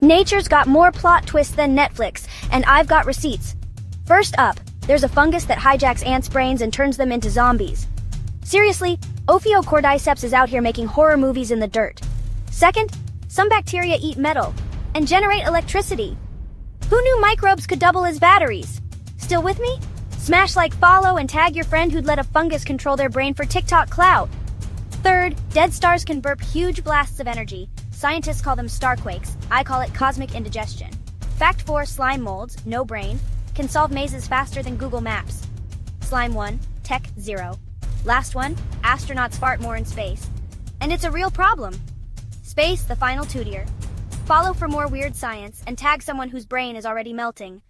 Nature's got more plot twists than Netflix, and I've got receipts. First up, there's a fungus that hijacks ants' brains and turns them into zombies. Seriously, Ophiocordyceps is out here making horror movies in the dirt. Second, some bacteria eat metal and generate electricity. Who knew microbes could double as batteries? Still with me? Smash like, follow, and tag your friend who'd let a fungus control their brain for TikTok clout. Third, dead stars can burp huge blasts of energy. Scientists call them starquakes. I call it cosmic indigestion. Fact 4, slime molds, no brain, can solve mazes faster than Google Maps. Slime 1, tech 0. Last one, astronauts fart more in space. And it's a real problem. Space, the final tutier. Follow for more weird science and tag someone whose brain is already melting.